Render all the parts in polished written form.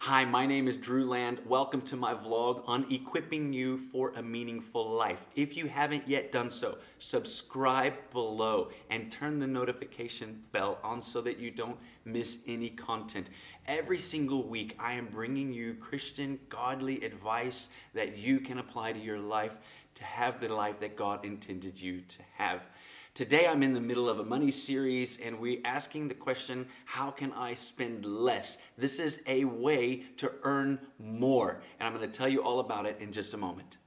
Hi, my name is Drew Land. Welcome to my vlog on equipping you for a meaningful life. If you haven't yet done so, subscribe below and turn the notification bell on so that you don't miss any content. Every single week, I am bringing you Christian, godly advice that you can apply to your life to have the life that God intended you to have. Today I'm in the middle of a money series and we're asking the question, how can I spend less? This is a way to earn more. And I'm going to tell you all about it in just a moment.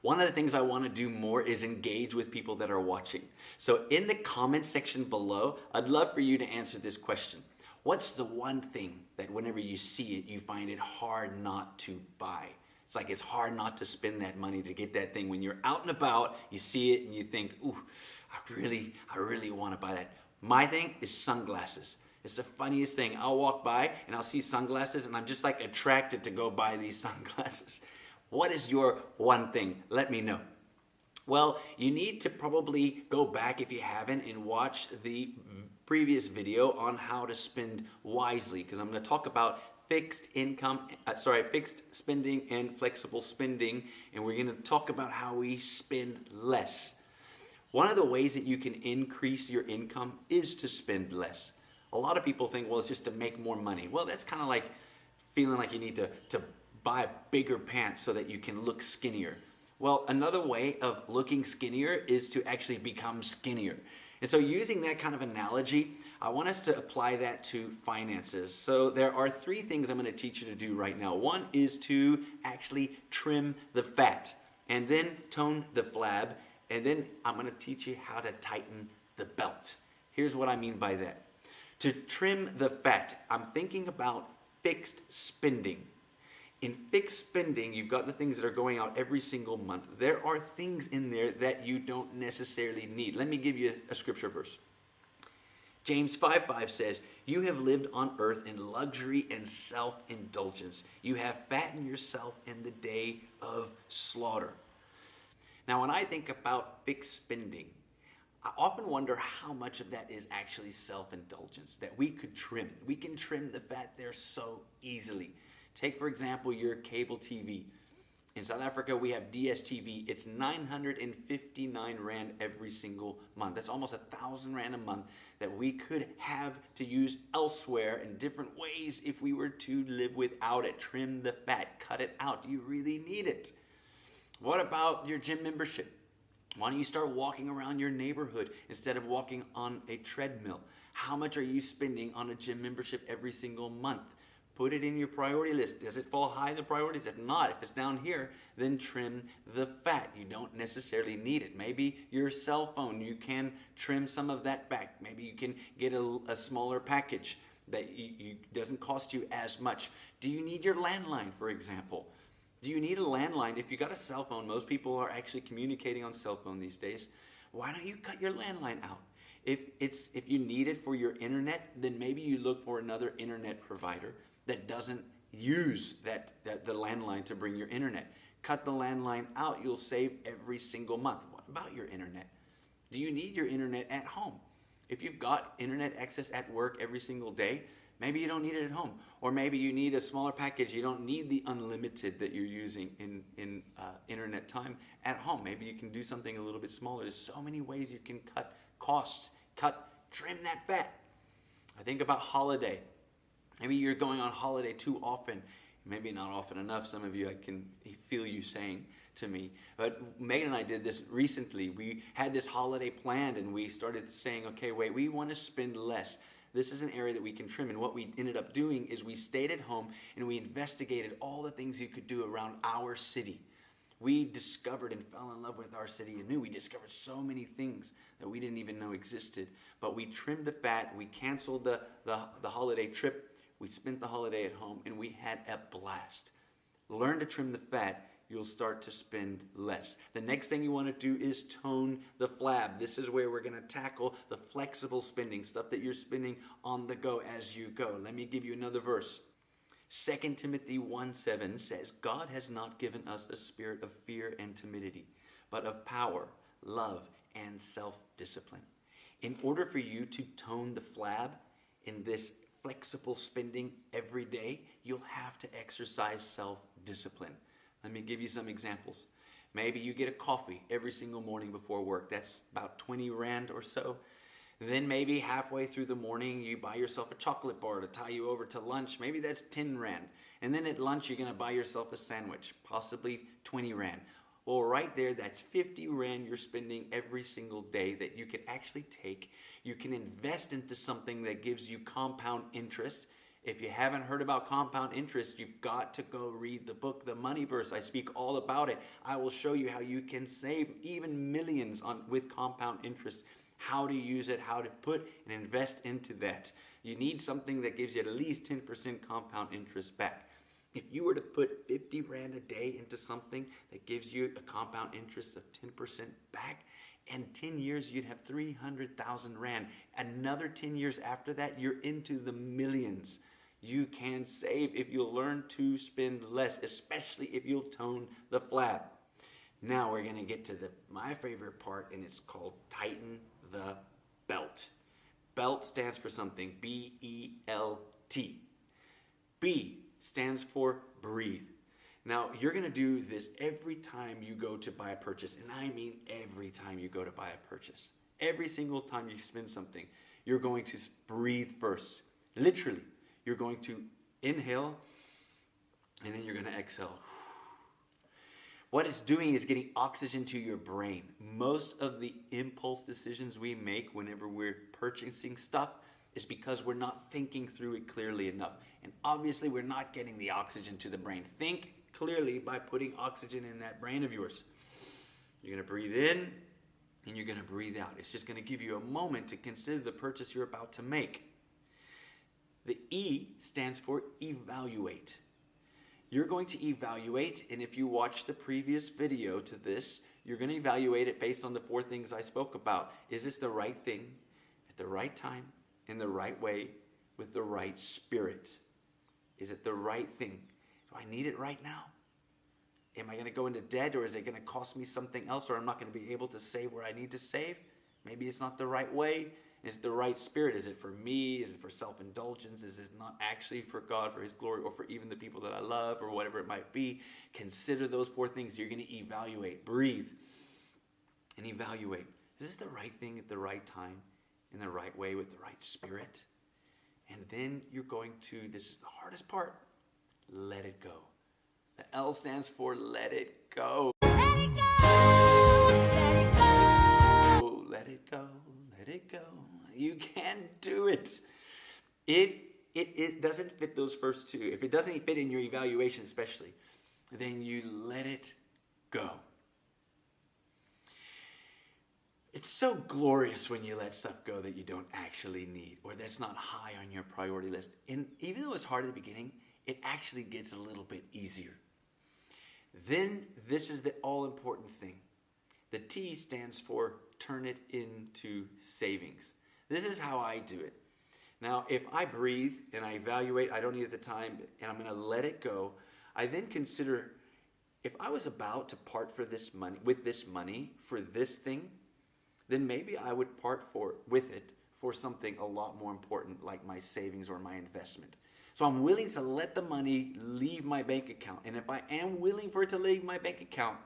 One of the things I want to do more is engage with people that are watching. So in the comment section below, I'd love for you to answer this question. What's the one thing that whenever you see it, you find it hard not to buy? It's like it's hard not to spend that money to get that thing. When you're out and about, you see it and you think, ooh, I really want to buy that. My thing is sunglasses. It's the funniest thing. I'll walk by and I'll see sunglasses and I'm just like attracted to go buy these sunglasses. What is your one thing? Let me know. Well, you need to probably go back if you haven't and watch the previous video on how to spend wisely, because I'm going to talk about fixed spending and flexible spending, and we're going to talk about how we spend less. One of the ways that you can increase your income is to spend less. A lot of people think, well, it's just to make more money. Well, that's kind of like feeling like you need to buy bigger pants so that you can look skinnier. Well, another way of looking skinnier is to actually become skinnier. And so using that kind of analogy, I want us to apply that to finances. So there are three things I'm going to teach you to do right now. One is to actually trim the fat, and then tone the flab, and then I'm going to teach you how to tighten the belt. Here's what I mean by that. To trim the fat, I'm thinking about fixed spending. In fixed spending, you've got the things that are going out every single month. There are things in there that you don't necessarily need. Let me give you a scripture verse. James 5:5 says, "You have lived on earth in luxury and self-indulgence. You have fattened yourself in the day of slaughter." Now, when I think about fixed spending, I often wonder how much of that is actually self-indulgence that we could trim. We can trim the fat there so easily. Take, for example, your cable TV. In South Africa, we have DSTV. It's 959 Rand every single month. That's almost 1,000 Rand a month that we could have to use elsewhere in different ways if we were to live without it. Trim the fat, cut it out. Do you really need it? What about your gym membership? Why don't you start walking around your neighborhood instead of walking on a treadmill? How much are you spending on a gym membership every single month? Put it in your priority list. Does it fall high in the priorities? If not, if it's down here, then trim the fat. You don't necessarily need it. Maybe your cell phone, you can trim some of that back. Maybe you can get a smaller package that doesn't cost you as much. Do you need your landline, for example? Do you need a landline? If you got a cell phone, most people are actually communicating on cell phone these days. Why don't you cut your landline out? If you need it for your internet, then maybe you look for another internet provider that doesn't use the landline to bring your internet. Cut the landline out. You'll save every single month. What about your internet? Do you need your internet at home? If you've got internet access at work every single day, maybe you don't need it at home. Or maybe you need a smaller package. You don't need the unlimited that you're using in internet time at home. Maybe you can do something a little bit smaller. There's so many ways you can cut costs. Trim that fat. I think about holiday. Maybe you're going on holiday too often. Maybe not often enough. Some of you, I can feel you saying to me. But Megan and I did this recently. We had this holiday planned and we started saying, okay, wait, we want to spend less. This is an area that we can trim. And what we ended up doing is we stayed at home and we investigated all the things you could do around our city. We discovered and fell in love with our city anew. We discovered so many things that we didn't even know existed. But we trimmed the fat. We canceled the holiday trip. We spent the holiday at home and we had a blast. Learn to trim the fat. You'll start to spend less. The next thing you want to do is tone the flab. This is where we're going to tackle the flexible spending, stuff that you're spending on the go as you go. Let me give you another verse. 2 Timothy 1:7 says, "God has not given us a spirit of fear and timidity, but of power, love, and self-discipline. In order for you to tone the flab in this flexible spending every day, you'll have to exercise self-discipline. Let me give you some examples. Maybe you get a coffee every single morning before work. That's about 20 Rand or so. Then maybe halfway through the morning, you buy yourself a chocolate bar to tie you over to lunch. Maybe that's 10 Rand. And then at lunch, you're going to buy yourself a sandwich, possibly 20 Rand. Well, right there, that's 50 Rand you're spending every single day that you can actually take. You can invest into something that gives you compound interest. If you haven't heard about compound interest, you've got to go read the book, The Money Verse. I speak all about it. I will show you how you can save even millions with compound interest, how to use it, how to put and invest into that. You need something that gives you at least 10% compound interest back. If you were to put 50 Rand a day into something that gives you a compound interest of 10% back, in 10 years, you'd have 300,000 Rand. Another 10 years after that, you're into the millions. You can save if you'll learn to spend less, especially if you'll tone the flab. Now we're going to get to my favorite part, and it's called tighten the belt. Belt stands for something, B-E-L-T. B stands for breathe. Now, you're going to do this every time you go to buy a purchase, and I mean every time you go to buy a purchase. Every single time you spend something, you're going to breathe first. Literally, you're going to inhale, and then you're going to exhale. What it's doing is getting oxygen to your brain. Most of the impulse decisions we make whenever we're purchasing stuff is because we're not thinking through it clearly enough. And obviously, we're not getting the oxygen to the brain. Think clearly by putting oxygen in that brain of yours. You're going to breathe in and you're going to breathe out. It's just going to give you a moment to consider the purchase you're about to make. The E stands for evaluate. You're going to evaluate, and if you watch the previous video to this, you're going to evaluate it based on the 4 things I spoke about. Is this the right thing at the right time, in the right way, with the right spirit? Is it the right thing? Do I need it right now? Am I going to go into debt, or is it going to cost me something else, or I'm not going to be able to save where I need to save? Maybe it's not the right way. Is it the right spirit? Is it for me? Is it for self-indulgence? Is it not actually for God, for His glory, or for even the people that I love, or whatever it might be? Consider those 4 things. You're going to evaluate. Breathe and evaluate. Is this the right thing at the right time, in the right way, with the right spirit? And then you're going to, this is the hardest part, let it go. The L stands for let it go. Let it go! Let it go! Let it go. Let it go. You can do it. If it doesn't fit those first 2, if it doesn't fit in your evaluation especially, then you let it go. It's so glorious when you let stuff go that you don't actually need, or that's not high on your priority list. And even though it's hard at the beginning, it actually gets a little bit easier. Then this is the all-important thing. The T stands for turn it into savings. This is how I do it. Now, if I breathe and I evaluate, I don't need it at the time, and I'm going to let it go, I then consider, if I was about to part with this money for this thing, then maybe I would part with it for something a lot more important, like my savings or my investment. So I'm willing to let the money leave my bank account. And if I am willing for it to leave my bank account,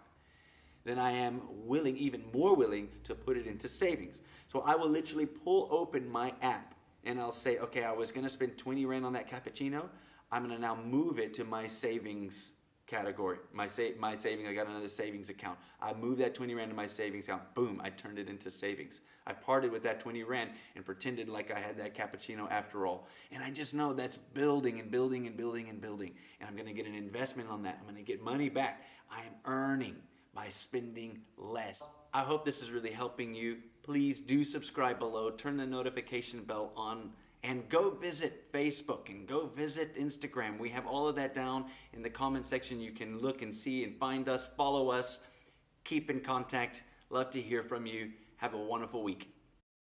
then I am willing, even more willing, to put it into savings. So I will literally pull open my app and I'll say, okay, I was going to spend 20 Rand on that cappuccino. I'm going to now move it to my savings category. My savings, I got another savings account. I moved that 20 Rand to my savings account. Boom, I turned it into savings. I parted with that 20 Rand and pretended like I had that cappuccino after all. And I just know that's building and building and building and building. And I'm going to get an investment on that. I'm going to get money back. I am earning by spending less. I hope this is really helping you. Please do subscribe below, turn the notification bell on, and go visit Facebook and go visit Instagram. We have all of that down in the comment section. You can look and see and find us, follow us, keep in contact. Love to hear from you. Have a wonderful week.